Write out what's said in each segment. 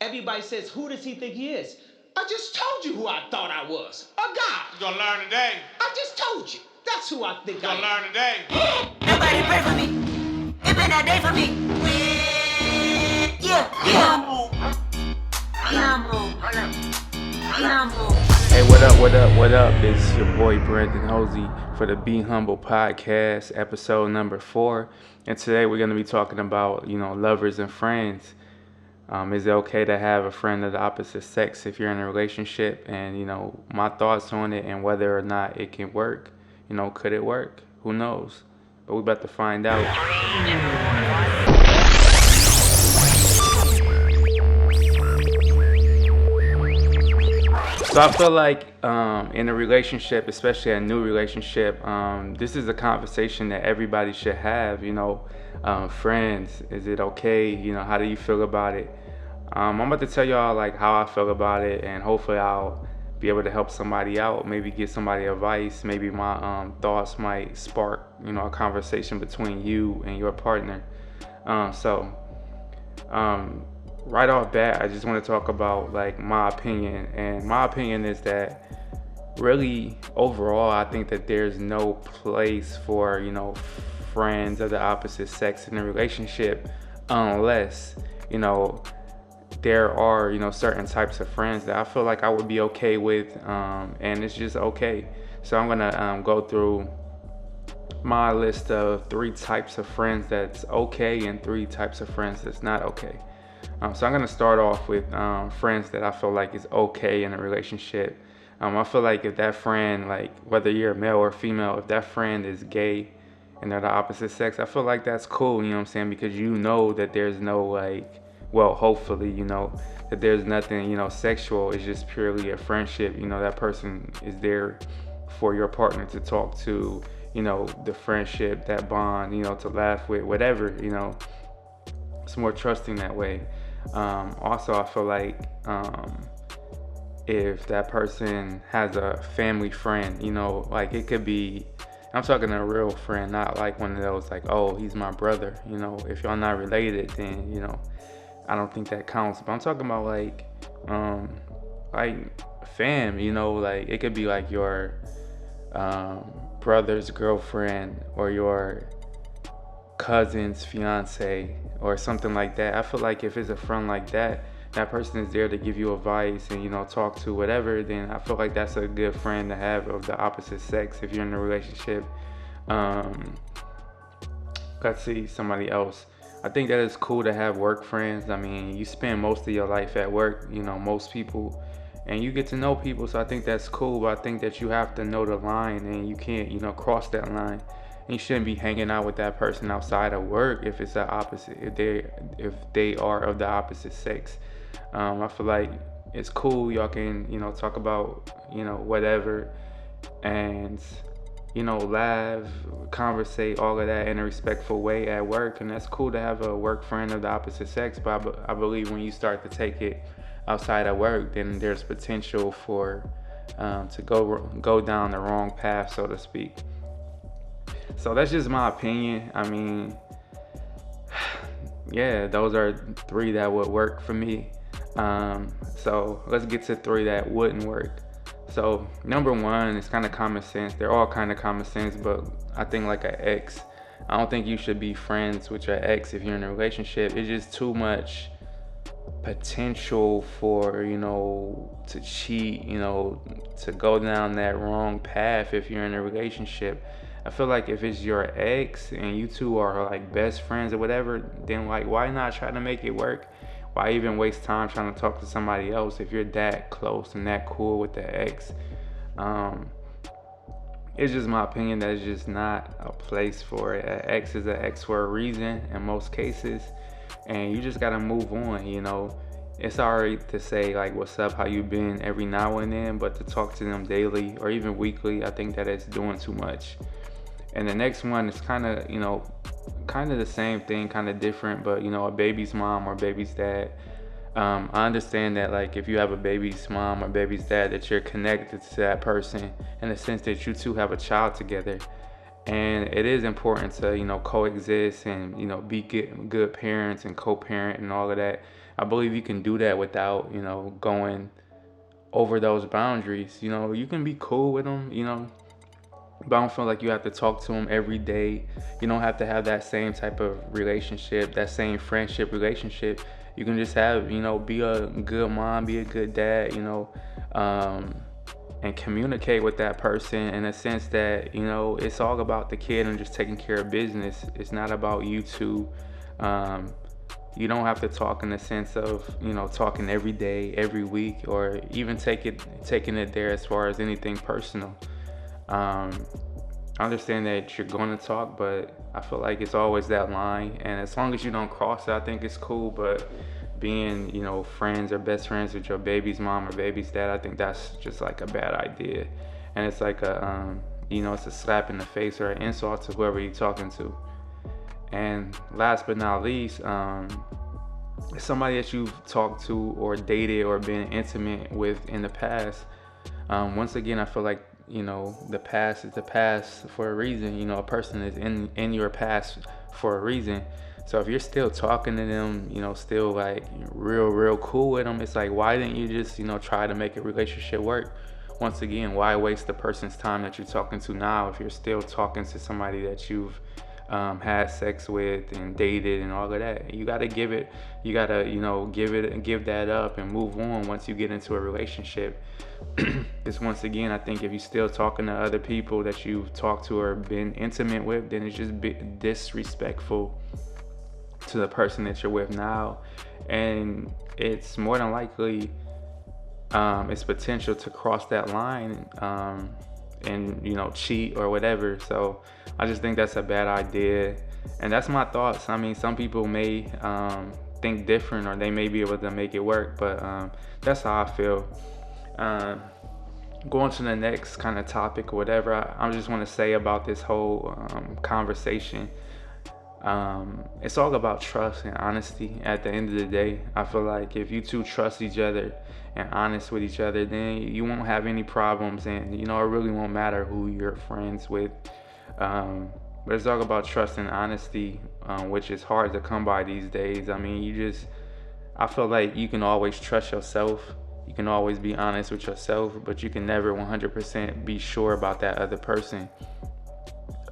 Everybody says, who does he think he is? I just told you who I thought I was. A God. You gonna learn today. I just told you. That's who I think You I gonna am. learn today. Nobody pray for me. It been that day for me. Yeah. Hey, what up, what up, what up? It's your boy Brandon Hosey for the Be Humble podcast, episode number 4. And today we're going to be talking about, lovers and friends. Is it okay to have a friend of the opposite sex if you're in a relationship? And, my thoughts on it and whether or not it can work. Could it work? Who knows? But we're about to find out. So I feel like in a relationship, especially a new relationship, this is a conversation that everybody should have. Friends, is it okay? How do you feel about it? I'm about to tell y'all like how I feel about it, and hopefully I'll be able to help somebody out. Maybe get somebody advice. Maybe my thoughts might spark a conversation between you and your partner. So. Right off bat, I just want to talk about like my opinion, and my opinion is that really overall I think that there's no place for friends of the opposite sex in a relationship unless there are certain types of friends that I feel like I would be okay with, and it's just okay. So I'm gonna go through my list of 3 types of friends that's okay and 3 types of friends that's not okay. So I'm going to start off with friends that I feel like is okay in a relationship. I feel like if that friend, like whether you're a male or female, if that friend is gay and they're the opposite sex, I feel like that's cool, you know what I'm saying? Because that there's no hopefully, that there's nothing, sexual. It's just purely a friendship. That person is there for your partner to talk to, the friendship, that bond, to laugh with, whatever, it's more trusting that way. Also, I feel like if that person has a family friend, like it could be, I'm talking a real friend, not like one of those like, oh, he's my brother. If y'all not related, then, I don't think that counts. But I'm talking about like fam, like it could be like your brother's girlfriend or your cousin's fiance or something like that. I feel like if it's a friend like that, that person is there to give you advice and talk to whatever, then I feel like that's a good friend to have of the opposite sex if you're in a relationship. Let's see, somebody else. I think that it's cool to have work friends. I mean, you spend most of your life at work, most people, and you get to know people, so I think that's cool. But I think that you have to know the line, and you can't cross that line. You shouldn't be hanging out with that person outside of work if it's the opposite, if they are of the opposite sex. I feel like it's cool. Y'all can talk about whatever, and laugh, conversate, all of that in a respectful way at work, and that's cool to have a work friend of the opposite sex. But I believe when you start to take it outside of work, then there's potential for to go down the wrong path, so to speak. So that's just my opinion. I mean, yeah, those are 3 that would work for me. So let's get to 3 that wouldn't work. So number 1 is kind of common sense. They're all kind of common sense, but I think like an ex, I don't think you should be friends with your ex if you're in a relationship. It's just too much potential for to cheat, to go down that wrong path if you're in a relationship. I feel like if it's your ex and you two are like best friends or whatever, then like why not try to make it work? Why even waste time trying to talk to somebody else if you're that close and that cool with the ex? It's just my opinion that it's just not a place for it. An ex is an ex for a reason in most cases, and you just gotta move on. It's alright to say like what's up, how you been every now and then, but to talk to them daily or even weekly, I think that it's doing too much. And the next one is kind of the same thing, kind of different, but a baby's mom or baby's dad. I understand that like if you have a baby's mom or baby's dad, that you're connected to that person in the sense that you two have a child together. And it is important to coexist and be good parents and co-parent and all of that. I believe you can do that without, going over those boundaries. You can be cool with them, but I don't feel like you have to talk to them every day. You don't have to have that same type of relationship, that same friendship relationship. You can just have, be a good mom, be a good dad, and communicate with that person in a sense that, it's all about the kid and just taking care of business. It's not about you two. You don't have to talk in the sense of, talking every day, every week, or even taking it there as far as anything personal. I understand that you're going to talk, but I feel like it's always that line. And as long as you don't cross it, I think it's cool. But being, friends or best friends with your baby's mom or baby's dad, I think that's just like a bad idea. And it's like it's a slap in the face or an insult to whoever you're talking to. And last but not least, somebody that you've talked to or dated or been intimate with in the past. Once again, I feel like, the past is the past for a reason. A person is in your past for a reason. So if you're still talking to them, still like real cool with them, it's like, why didn't you just, try to make a relationship work? Once again, why waste the person's time that you're talking to now if you're still talking to somebody that you've had sex with and dated and all of that? You gotta give that up and move on once you get into a relationship. Because once again, I think if you're still talking to other people that you've talked to or been intimate with, then it's just disrespectful to the person that you're with now, and it's more than likely it's potential to cross that line and cheat or whatever. So I just think that's a bad idea, and that's my thoughts. I mean, some people may think different, or they may be able to make it work, but that's how I feel. Going to the next kind of topic or whatever, I just want to say about this whole conversation. It's all about trust and honesty at the end of the day. I feel like if you two trust each other and honest with each other, then you won't have any problems, and it really won't matter who you're friends with. But it's all about trust and honesty, which is hard to come by these days. I mean, I feel like you can always trust yourself. You can always be honest with yourself, but you can never 100% be sure about that other person.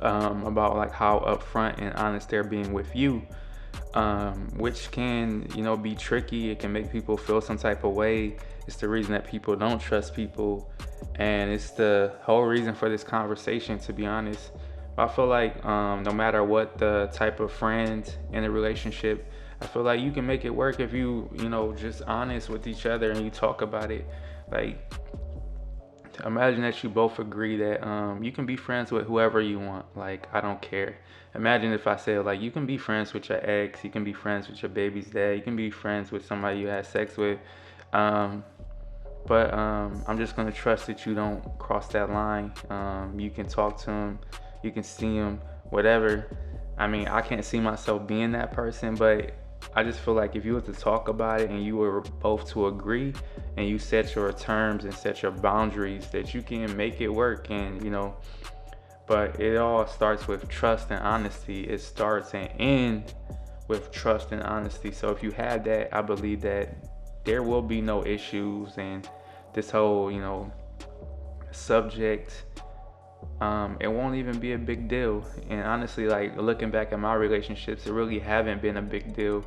About like how upfront and honest they're being with you, which can be tricky. It can make people feel some type of way. It's the reason that people don't trust people, and it's the whole reason for this conversation, to be honest. I feel like no matter what the type of friend in a relationship, I feel like you can make it work if you just honest with each other and you talk about it. Like, imagine that you both agree that you can be friends with whoever you want. Like, I don't care. Imagine if I said, like, you can be friends with your ex, you can be friends with your baby's dad, you can be friends with somebody you had sex with, but I'm just gonna trust that you don't cross that line. You can talk to him, you can see him, whatever. I mean, I can't see myself being that person, but I just feel like if you were to talk about it and you were both to agree and you set your terms and set your boundaries, that you can make it work. And but it all starts with trust and honesty. It starts and ends with trust and honesty. So if you have that, I believe that there will be no issues, and this whole subject, it won't even be a big deal. And honestly, like, looking back at my relationships, it really haven't been a big deal.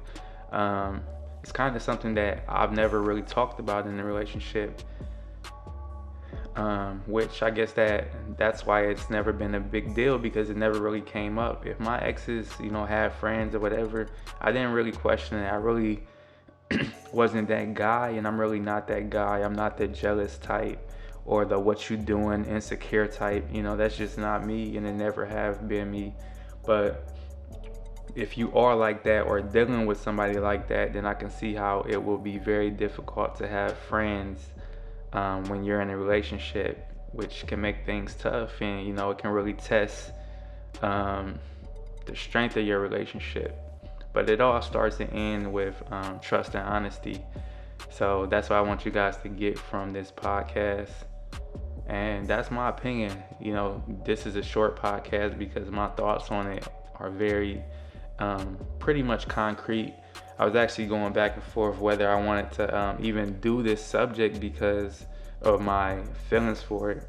It's kind of something that I've never really talked about in a relationship, which I guess that's why it's never been a big deal, because it never really came up. If my exes had friends or whatever, I didn't really question it. I really wasn't that guy, and I'm really not that guy. I'm not the jealous type or the what you doing insecure type. That's just not me, and it never have been me. But if you are like that or dealing with somebody like that, then I can see how it will be very difficult to have friends when you're in a relationship, which can make things tough, and it can really test the strength of your relationship. But it all starts and ends with trust and honesty. So that's what I want you guys to get from this podcast. And that's my opinion. This is a short podcast because my thoughts on it are very pretty much concrete. I was actually going back and forth whether I wanted to even do this subject because of my feelings for it.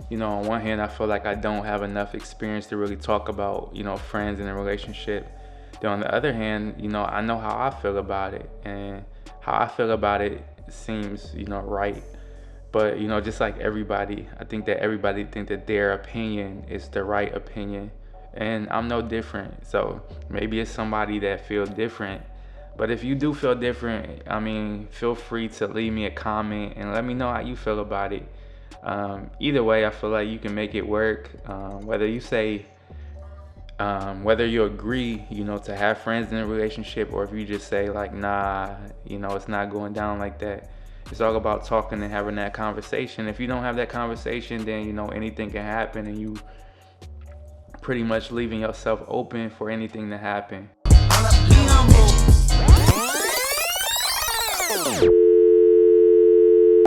You know, on one hand, I feel like I don't have enough experience to really talk about, you know, friends in a relationship. Then on the other hand, you know, I know how I feel about it, and how I feel about it seems, you know, right. But, you know, just like everybody, I think that everybody think that their opinion is the right opinion, and I'm no different. So maybe it's somebody that feels different. But if you do feel different, I mean, feel free to leave me a comment and let me know how you feel about it. Either way, I feel like you can make it work. Whether you say, whether you agree, you know, to have friends in a relationship, or if you just say like, nah, you know, it's not going down like that. It's all about talking and having that conversation. If you don't have that conversation, then, you know, anything can happen, and you pretty much leaving yourself open for anything to happen.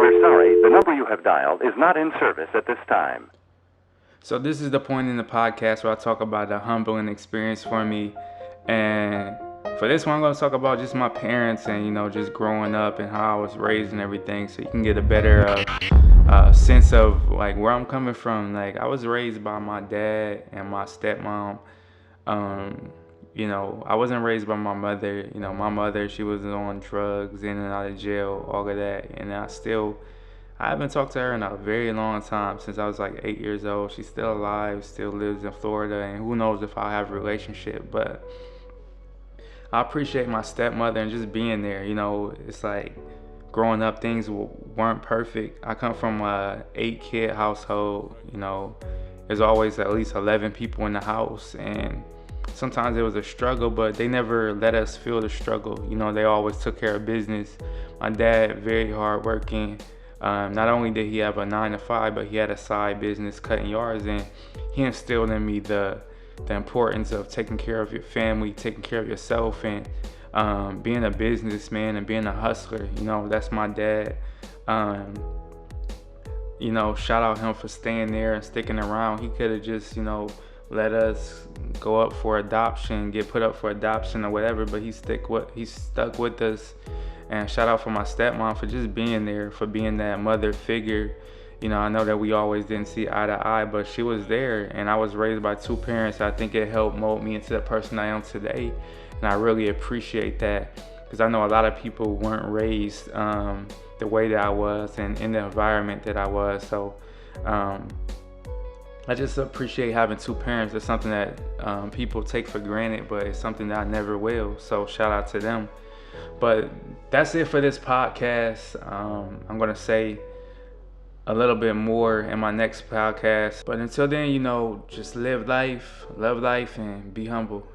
We're sorry, the number you have dialed is not in service at this time. So this is the point in the podcast where I talk about a humbling experience for me. And for this one, I'm going to talk about just my parents and, you know, just growing up and how I was raised and everything, so you can get a better sense of like where I'm coming from. Like, I was raised by my dad and my stepmom. You know, I wasn't raised by my mother. You know, my mother, she was on drugs, in and out of jail, all of that. And I haven't talked to her in a very long time, since I was like 8 years old. She's still alive, still lives in Florida, and who knows if I'll have a relationship. But I appreciate my stepmother and just being there. You know, it's like growing up, things weren't perfect. I come from a 8-kid household. You know, there's always at least 11 people in the house, and sometimes it was a struggle, but they never let us feel the struggle. You know, they always took care of business. My dad, very hardworking. Not only did he have a 9-to-5, but he had a side business cutting yards, and he instilled in me the importance of taking care of your family, taking care of yourself, and being a businessman and being a hustler. You know, that's my dad. You know, shout out him for staying there and sticking around. He could have just, you know, let us go up for adoption, get put up for adoption or whatever, but he stuck with us. And shout out for my stepmom for just being there, for being that mother figure. You know, I know that we always didn't see eye to eye, but she was there, and I was raised by 2 parents. I think it helped mold me into the person I am today, and I really appreciate that, because I know a lot of people weren't raised the way that I was and in the environment that I was. So I just appreciate having 2 parents. It's something that people take for granted, but it's something that I never will. So shout out to them. But that's it for this podcast. I'm going to say a little bit more in my next podcast. But until then, you know, just live life, love life, and be humble.